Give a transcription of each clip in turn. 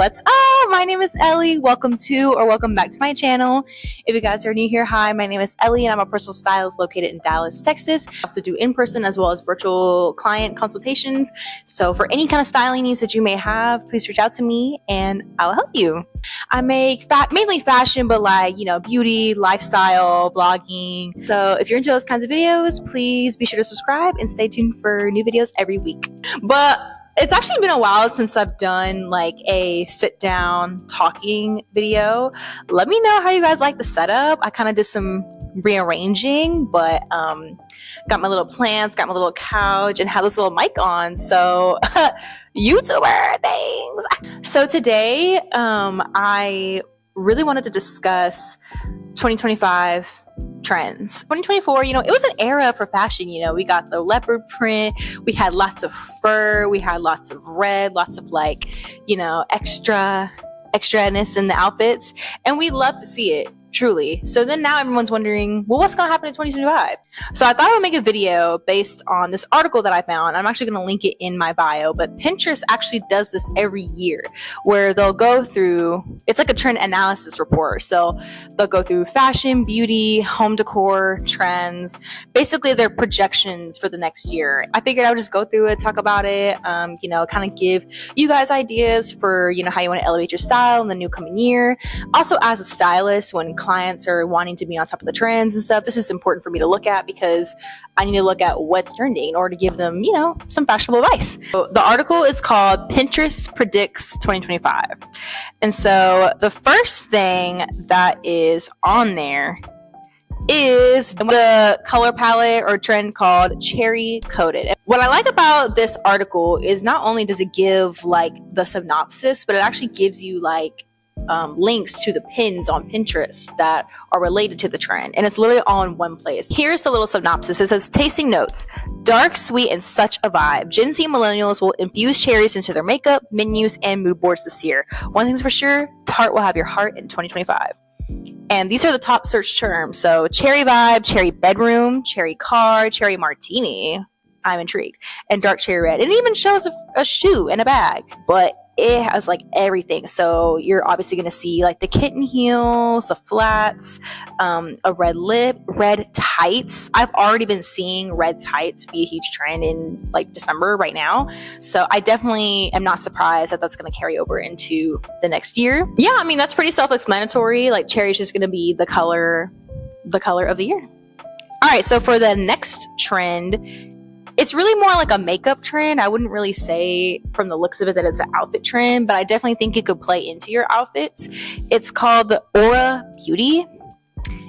what's up? My name is Ellie. Welcome back to my channel. If you guys are new here, hi, my name is Ellie and I'm a personal stylist located in Dallas, Texas. I also do in-person as well as virtual client consultations. So for any kind of styling needs that you may have, please reach out to me and I'll help you. I make mainly fashion, but like, beauty, lifestyle, vlogging. So if you're into those kinds of videos, please be sure to subscribe and stay tuned for new videos every week. But it's actually been a while since I've done like a sit down talking video. Let me know how you guys like the setup. I kind of did some rearranging, but got my little plants, got my little couch, and have this little mic on. So YouTuber things. So today I really wanted to discuss 2025 trends. 2024, it was an era for fashion. We got the leopard print, we had lots of fur, we had lots of red, lots of extraness in the outfits, and we love to see it, truly. So then now everyone's wondering, well, what's gonna happen in 2025? So I thought I would make a video based on this article that I found. I'm actually gonna link it in my bio, but Pinterest actually does this every year where they'll go through, it's like a trend analysis report. So they'll go through fashion, beauty, home decor, trends, basically their projections for the next year. I figured I would just go through it, talk about it, kind of give you guys ideas for, how you want to elevate your style in the new coming year. Also, as a stylist, when clients are wanting to be on top of the trends and stuff, this is important for me to look at because I need to look at what's trending in order to give them, some fashionable advice. So the article is called Pinterest Predicts 2025. And so the first thing that is on there is the color palette or trend called cherry coated. What I like about this article is not only does it give like the synopsis, but it actually gives you like links to the pins on Pinterest that are related to the trend, and it's literally all in one place. Here's the little synopsis. It says, tasting notes: dark, sweet, and such a vibe. Gen Z and millennials will infuse cherries into their makeup, menus, and mood boards this year. One thing's for sure, Tarte will have your heart in 2025. And these are the top search terms. So cherry vibe, cherry bedroom, cherry car, cherry martini. I'm intrigued. And dark cherry red. It even shows a shoe and a bag, but it has like everything. So you're obviously going to see like the kitten heels, the flats, a red lip, red tights. I've already been seeing red tights be a huge trend in like December right now. So I definitely am not surprised that that's going to carry over into the next year. Yeah, I mean, that's pretty self-explanatory. Like cherry is just going to be the color of the year. All right. So for the next trend, it's really more like a makeup trend. I wouldn't really say from the looks of it that it's an outfit trend, but I definitely think it could play into your outfits. It's called the Aura Beauty.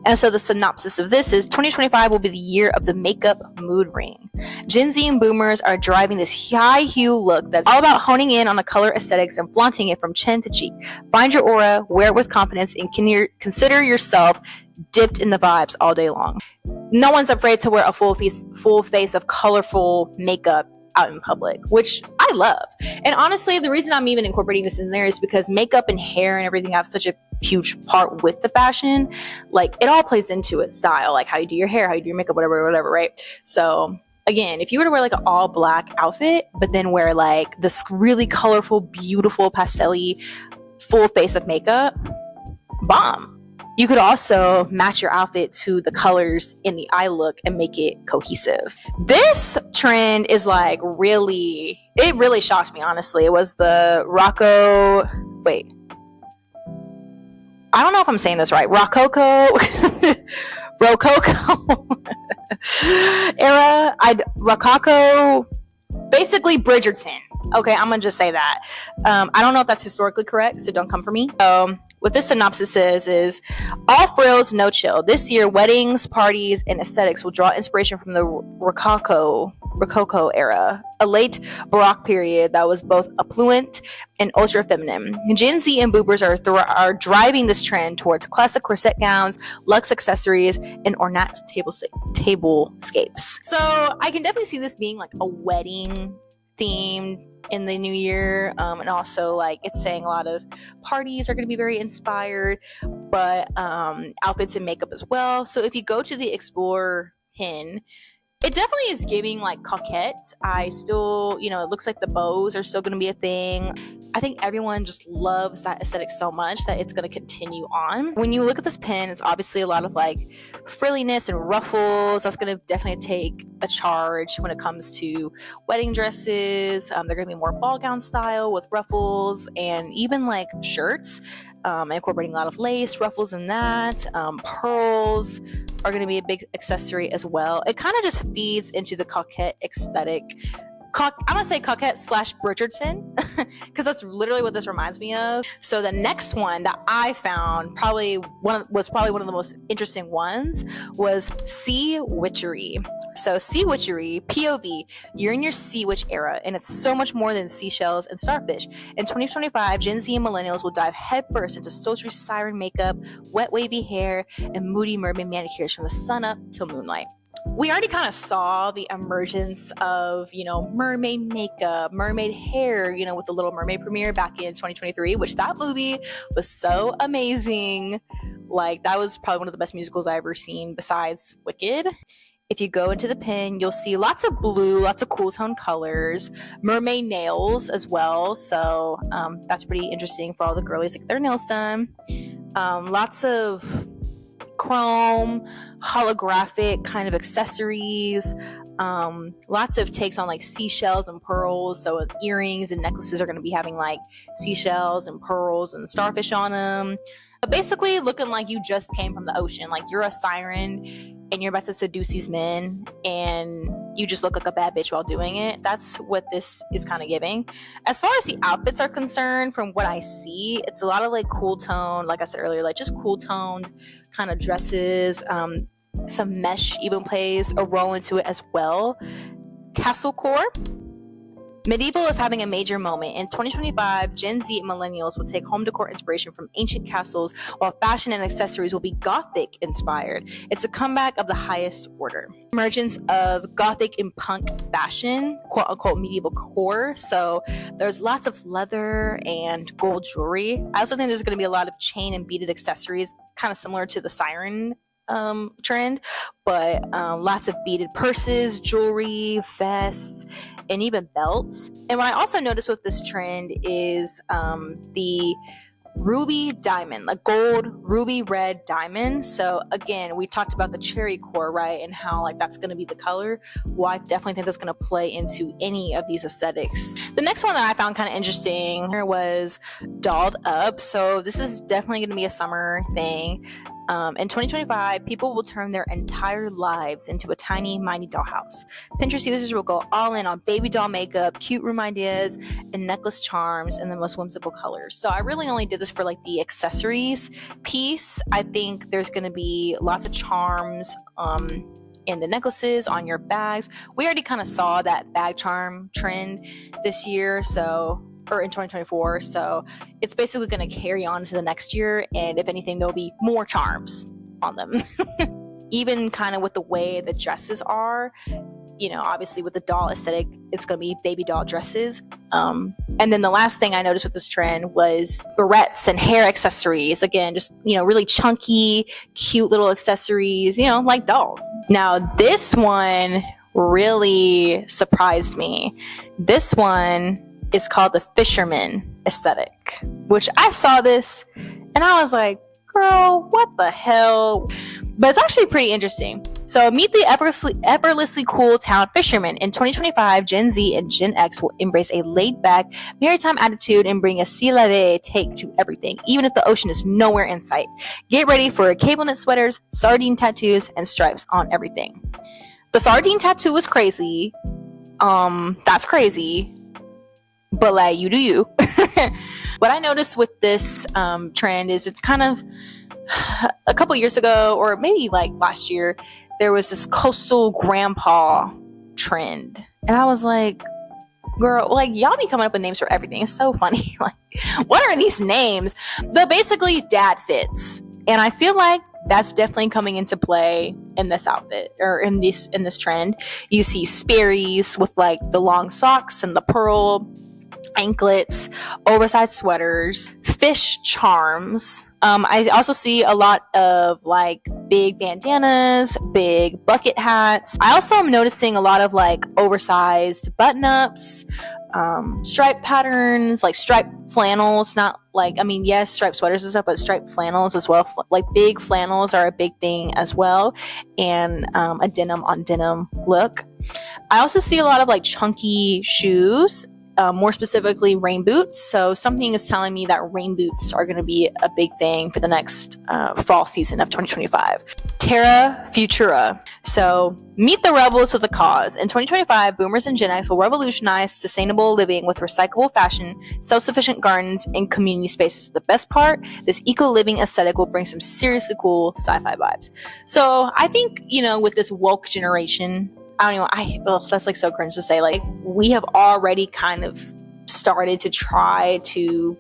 And so the synopsis of this is 2025 will be the year of the makeup mood ring. Gen Z and boomers are driving this high hue look that's all about honing in on the color aesthetics and flaunting it from chin to cheek. Find your aura, wear it with confidence, and consider yourself dipped in the vibes all day long. No one's afraid to wear a full face of colorful makeup out in public, which I love. And honestly, the reason I'm even incorporating this in there is because makeup and hair and everything have such a huge part with the fashion. Like it all plays into it, style, like how you do your hair, how you do your makeup, whatever, right? So again, if you were to wear like an all black outfit, but then wear like this really colorful, beautiful pastel-y full face of makeup, bomb. You could also match your outfit to the colors in the eye look and make it cohesive. This trend is like it really shocked me, honestly. It was the Rococo era. Rococo, basically Bridgerton. Okay, I'm gonna just say that. I don't know if that's historically correct, so don't come for me. What this synopsis says is, all frills, no chill. This year, weddings, parties, and aesthetics will draw inspiration from the Rococo era, a late Baroque period that was both affluent and ultra feminine. Gen Z and boomers are driving this trend towards classic corset gowns, luxe accessories, and ornate tablescapes. So I can definitely see this being like a wedding themed in the new year, and also like it's saying a lot of parties are going to be very inspired, but outfits and makeup as well. So if you go to the explore pin, It definitely is giving like coquette. I still, it looks like the bows are still going to be a thing. I think everyone just loves that aesthetic so much that it's going to continue on. When you look at this pin, it's obviously a lot of like frilliness and ruffles. That's going to definitely take a charge when it comes to wedding dresses. They're going to be more ball gown style with ruffles, and even like shirts. Incorporating a lot of lace, ruffles in that. Pearls are going to be a big accessory as well. It kind of just feeds into the coquette aesthetic. I'm going to say coquette / Bridgerton, because that's literally what this reminds me of. So the next one that I found was probably one of the most interesting ones was sea witchery. So sea witchery, POV, you're in your sea witch era, and it's so much more than seashells and starfish. In 2025, Gen Z and millennials will dive headfirst into sultry siren makeup, wet wavy hair, and moody mermaid manicures from the sun up till moonlight. We already kind of saw the emergence of, mermaid makeup, mermaid hair, with the Little Mermaid premiere back in 2023, which that movie was so amazing. Like, that was probably one of the best musicals I ever seen besides Wicked. If you go into the pin, you'll see lots of blue, lots of cool tone colors, mermaid nails as well. So that's pretty interesting for all the girlies to get their nails done. Lots of chrome, holographic kind of accessories, lots of takes on like seashells and pearls. So earrings and necklaces are going to be having like seashells and pearls and starfish on them, but basically looking like you just came from the ocean, like you're a siren and you're about to seduce these men and you just look like a bad bitch while doing it. That's what this is kind of giving. As far as the outfits are concerned, from what I see, it's a lot of like cool tone, like I said earlier, like just cool toned kind of dresses. Some mesh even plays a role into it as well. Castle core. Medieval is having a major moment. In 2025, Gen Z and millennials will take home decor inspiration from ancient castles, while fashion and accessories will be Gothic inspired. It's a comeback of the highest order. Emergence of Gothic and punk fashion, quote unquote medieval core. So there's lots of leather and gold jewelry. I also think there's going to be a lot of chain and beaded accessories, kind of similar to the siren trend, but lots of beaded purses, jewelry, vests, and even belts. And what I also noticed with this trend is the ruby diamond, like gold ruby red diamond. So again, we talked about the cherry core, right, and how like that's going to be the color. Well, I definitely think that's going to play into any of these aesthetics. The next one that I found kind of interesting was dolled up. So this is definitely going to be a summer thing. In 2025, people will turn their entire lives into a tiny, mighty dollhouse. Pinterest users will go all in on baby doll makeup, cute room ideas, and necklace charms in the most whimsical colors. So I really only did this for like the accessories piece. I think there's going to be lots of charms in the necklaces, on your bags. We already kind of saw that bag charm trend this year, or in 2024, so it's basically going to carry on to the next year, and if anything, there'll be more charms on them. Even kind of with the way the dresses are, obviously with the doll aesthetic, it's going to be baby doll dresses. And then the last thing I noticed with this trend was barrettes and hair accessories. Again, just, really chunky, cute little accessories, like dolls. Now, this one really surprised me. This one is called the Fisherman Aesthetic, which I saw this and I was like, girl, what the hell? But it's actually pretty interesting. So meet the effortlessly cool town fisherman. In 2025, Gen Z and Gen X will embrace a laid-back, maritime attitude and bring a sea level take to everything, even if the ocean is nowhere in sight. Get ready for cable knit sweaters, sardine tattoos, and stripes on everything. The sardine tattoo was crazy. That's crazy. But like, you do you. What I noticed with this trend is it's kind of a couple years ago, or maybe like last year, there was this coastal grandpa trend. And I was like, girl, like y'all be coming up with names for everything. It's so funny. Like, what are these names? But basically dad fits. And I feel like that's definitely coming into play in this outfit, or in this trend. You see Sperry's with like the long socks and the pearl anklets, oversized sweaters, fish charms. I also see a lot of like big bandanas, big bucket hats. I also am noticing a lot of like oversized button-ups, striped patterns, like striped flannels. Not like, I mean, yes, striped sweaters and stuff, but striped flannels as well. Like big flannels are a big thing as well, and a denim on denim look. I also see a lot of like chunky shoes. More specifically, rain boots. So something is telling me that rain boots are going to be a big thing for the next fall season of 2025. Terra Futura. So meet the rebels with a cause. In 2025, boomers and Gen X will revolutionize sustainable living with recyclable fashion, self-sufficient gardens, and community spaces. The best part, this eco-living aesthetic will bring some seriously cool sci-fi vibes. So I think, you know, with this woke generation, I don't know, that's like so cringe to say. Like, we have already kind of started to try to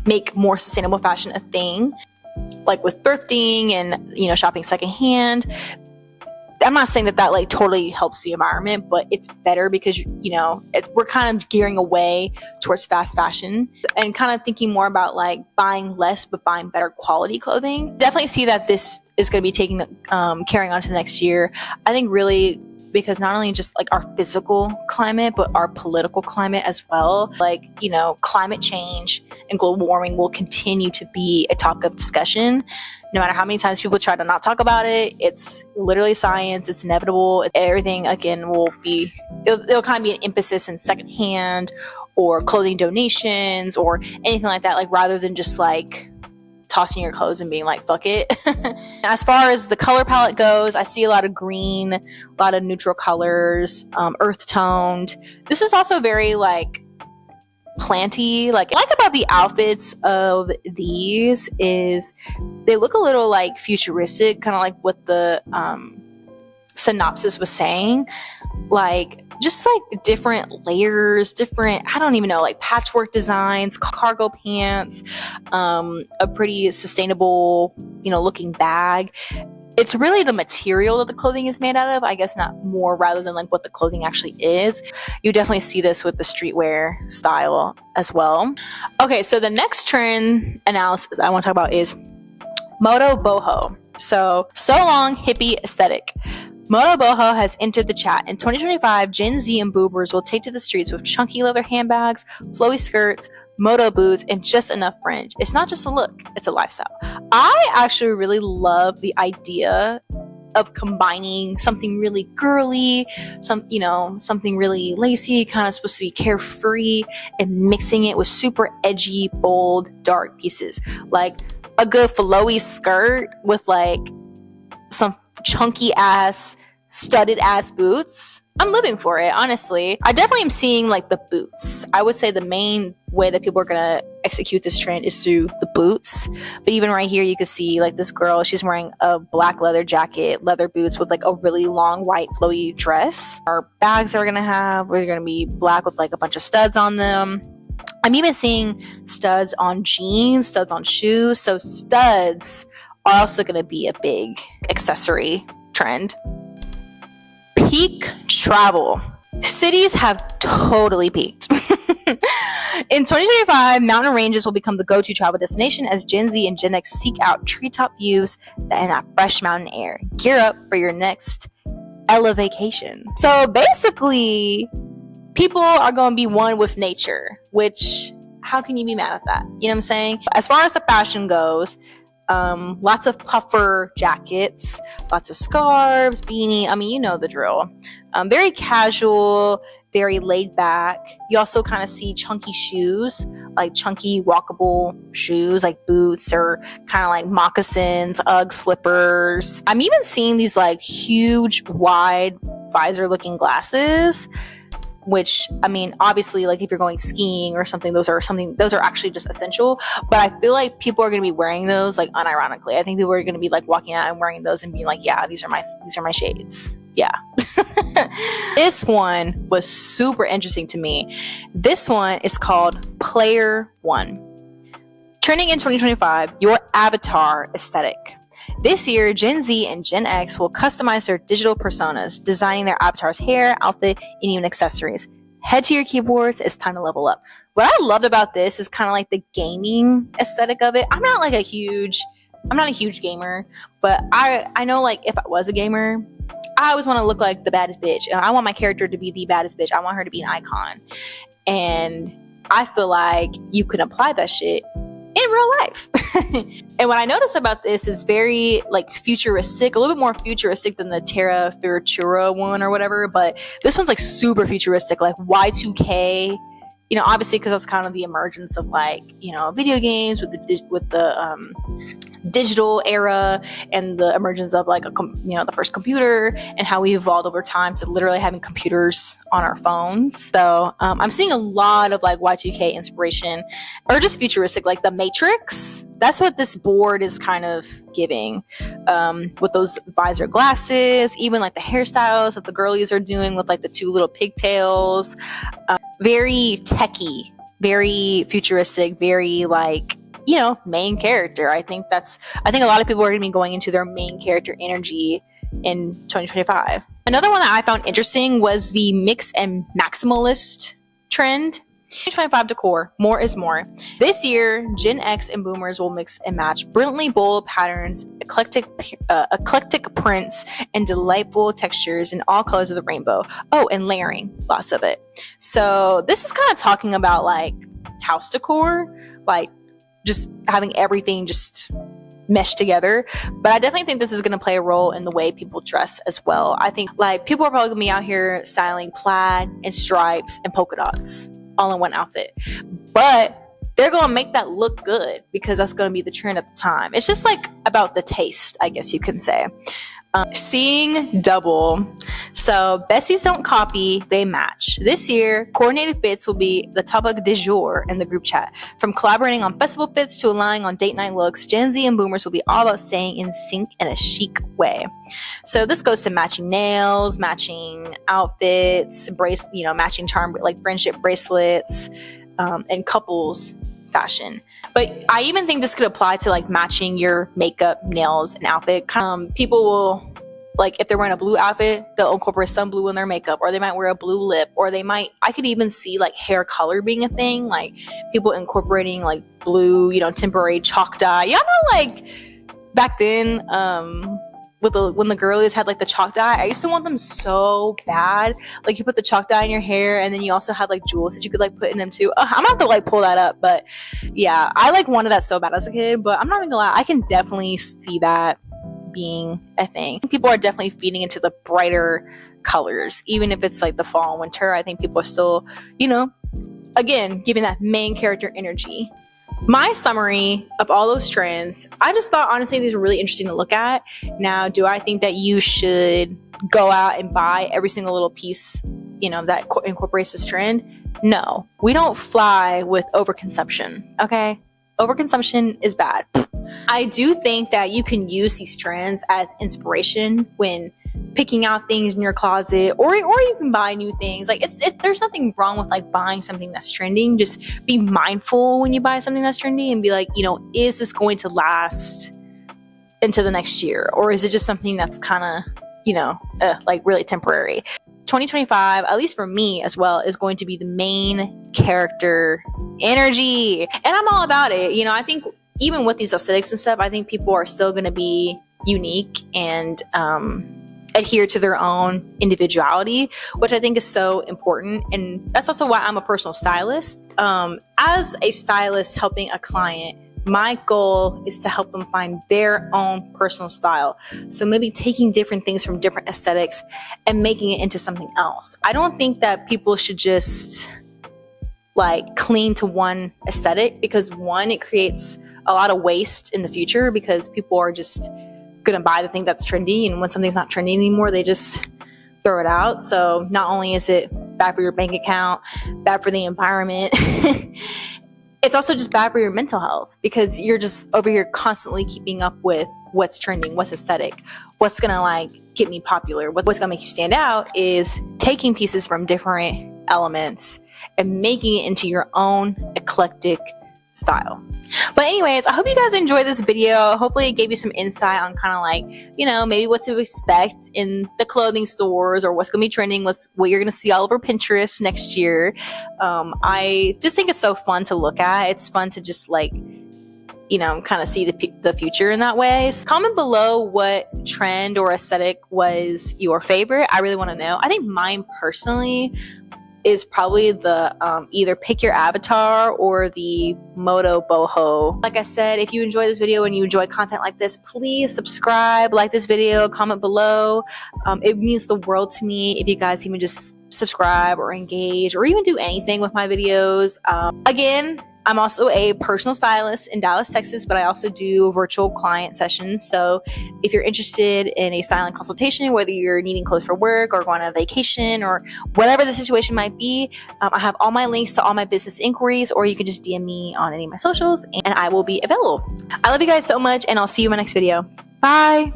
make more sustainable fashion a thing, like with thrifting and, you know, shopping secondhand. I'm not saying that like totally helps the environment, but it's better because, you know, we're kind of gearing away towards fast fashion and kind of thinking more about like buying less but buying better quality clothing. Definitely see that this is going to be carrying on to the next year. I think really because not only just like our physical climate, but our political climate as well. Like, you know, climate change and global warming will continue to be a topic of discussion. No matter how many times people try to not talk about it, it's literally science. It's inevitable. Everything, again, it'll kind of be an emphasis in secondhand or clothing donations or anything like that. Like, rather than just like tossing your clothes and being like, fuck it. As far as the color palette goes, I see a lot of green, a lot of neutral colors, earth toned. This is also very like planty. Like, what I like about the outfits of these is they look a little like futuristic, kind of like what the synopsis was saying. Like, just like different layers, I don't even know, like patchwork designs, cargo pants, a pretty sustainable, you know, looking bag. It's really the material that the clothing is made out of, I guess, not more rather than like what the clothing actually is. You definitely see this with the streetwear style as well. Okay, so the next trend analysis I want to talk about is Moto Boho. So long hippie aesthetic. Moto Boho has entered the chat. In 2025, Gen Z and boomers will take to the streets with chunky leather handbags, flowy skirts, moto boots, and just enough fringe. It's not just a look, it's a lifestyle. I actually really love the idea of combining something really girly, something really lacy, kind of supposed to be carefree, and mixing it with super edgy, bold, dark pieces. Like a good flowy skirt with like some chunky ass, studded ass boots. I'm living for it, honestly. I definitely am seeing like the boots. I would say the main way that people are gonna execute this trend is through the boots. But even right here, you can see like this girl, she's wearing a black leather jacket, leather boots with like a really long white flowy dress. Our bags are gonna be black with like a bunch of studs on them. I'm even seeing studs on jeans, studs on shoes. So studs are also gonna be a big accessory trend. Peak travel. Cities have totally peaked. In 2025, mountain ranges will become the go-to travel destination as Gen Z and Gen X seek out treetop views and that fresh mountain air. Gear up for your next elevacation. So basically, people are going to be one with nature, which, how can you be mad at that? You know what I'm saying? As far as the fashion goes, lots of puffer jackets, lots of scarves, beanie. I mean, you know the drill. Very casual, very laid back. You also kind of see chunky shoes, like chunky walkable shoes, like boots or kind of like moccasins, Ugg slippers. I'm even seeing these like huge, wide visor looking glasses, which, I mean, obviously, like if you're going skiing or something, those are actually just essential. But I feel like people are going to be wearing those like unironically. I think people are going to be like walking out and wearing those and being like, yeah, these are my shades. Yeah. This one was super interesting to me. This one is called Player One. Trending in 2025, your avatar aesthetic. This year, Gen Z and Gen X will customize their digital personas, designing their avatar's hair, outfit, and even accessories. head to your keyboards. It's time to level up. What I loved about this is kind of like the gaming aesthetic of it. I'm not a huge gamer, but I know, like, if I was a gamer, I always want to look like the baddest bitch. I want my character to be the baddest bitch. I want her to be an icon. And I feel like you can apply that shit in real life. And what I noticed about this is very, like, futuristic, a little bit more futuristic than the Terra Futura one or whatever, but this one's like super futuristic, like Y2K, you know, obviously because that's kind of the emergence of, like, you know, video games with the digital era and the emergence of, like, the first computer, and how we evolved over time to literally having computers on our phones. So I'm seeing a lot of, like, Y2K inspiration, or just futuristic, like the Matrix. That's what this board is kind of giving, with those visor glasses, even like the hairstyles that the girlies are doing with, like, the two little pigtails. Very techie, very futuristic, very, like, you know, main character. I think a lot of people are going to be going into their main character energy in 2025. Another one that I found interesting was the mix and maximalist trend. 2025 decor, more is more. This year, Gen X and boomers will mix and match brilliantly bold patterns, eclectic prints, and delightful textures in all colors of the rainbow. Oh, and layering, lots of it. So this is kind of talking about, like, house decor, like just having everything just mesh together. But I definitely think this is going to play a role in the way people dress as well. I think, like, people are probably going to be out here styling plaid and stripes and polka dots all in one outfit, but they're going to make that look good because that's going to be the trend at the time. It's just, like, about the taste, I guess you can say. Seeing double. So besties don't copy, they match. This year, coordinated fits will be the topic du jour in the group chat. From collaborating on festival fits to aligning on date night looks, Gen Z and boomers will be all about staying in sync in a chic way. So this goes to matching nails, matching outfits, matching charm, like friendship bracelets, and couples fashion. But I even think this could apply to, like, matching your makeup, nails, and outfit. People will, like, if they're wearing a blue outfit, they'll incorporate some blue in their makeup, or they might wear a blue lip, or I could even see, like, hair color being a thing, like people incorporating, like, blue, temporary chalk dye. Y'all know, like, back then, when the girlies had, like, the chalk dye, I used to want them so bad. Like, you put the chalk dye in your hair, and then you also had, like, jewels that you could, like, put in them too. I'm gonna have to, like, pull that up, but yeah, I, like, wanted that so bad as a kid. But I'm not even gonna lie, I can definitely see that being a thing. People are definitely feeding into the brighter colors, even if it's, like, the fall and winter. I think people are still, again, giving that main character energy. My summary of all those trends, I just thought, honestly, these were really interesting to look at. Now, do I think that you should go out and buy every single little piece, that incorporates this trend? No, we don't fly with overconsumption, okay? Overconsumption is bad. I do think that you can use these trends as inspiration when picking out things in your closet, or you can buy new things. Like, there's nothing wrong with, like, buying something that's trending. Just be mindful when you buy something that's trendy and be like, is this going to last into the next year, or is it just something that's kind of like really temporary? 2025, at least for me as well, is going to be the main character energy, and I'm all about it. I think even with these aesthetics and stuff, I think people are still going to be unique and adhere to their own individuality, which I think is so important. And that's also why I'm a personal stylist. As a stylist helping a client, my goal is to help them find their own personal style. So maybe taking different things from different aesthetics and making it into something else. I don't think that people should just, like, cling to one aesthetic, because one, it creates a lot of waste in the future, because people are just gonna buy the thing that's trendy, and when something's not trendy anymore, they just throw it out. So not only is it bad for your bank account, bad for the environment, it's also just bad for your mental health, because you're just over here constantly keeping up with what's trending, what's aesthetic, what's gonna, like, get me popular. What's gonna make you stand out is taking pieces from different elements and making it into your own eclectic style. But anyways, I hope you guys enjoyed this video. Hopefully it gave you some insight on kind of like, you know, maybe what to expect in the clothing stores, or what's going to be trending, what you're going to see all over Pinterest next year. I just think it's so fun to look at. It's fun to just like, you know, kind of see the future in that way. So comment below what trend or aesthetic was your favorite. I really want to know. I think mine personally is probably the either pick your avatar or the Moto Boho. Like I said, if you enjoy this video and you enjoy content like this, please subscribe, like this video, comment below. It means the world to me if you guys even just subscribe or engage or even do anything with my videos. Again, I'm also a personal stylist in Dallas, Texas, but I also do virtual client sessions. So if you're interested in a styling consultation, whether you're needing clothes for work or going on vacation or whatever the situation might be, I have all my links to all my business inquiries, or you can just DM me on any of my socials and I will be available. I love you guys so much, and I'll see you in my next video. Bye.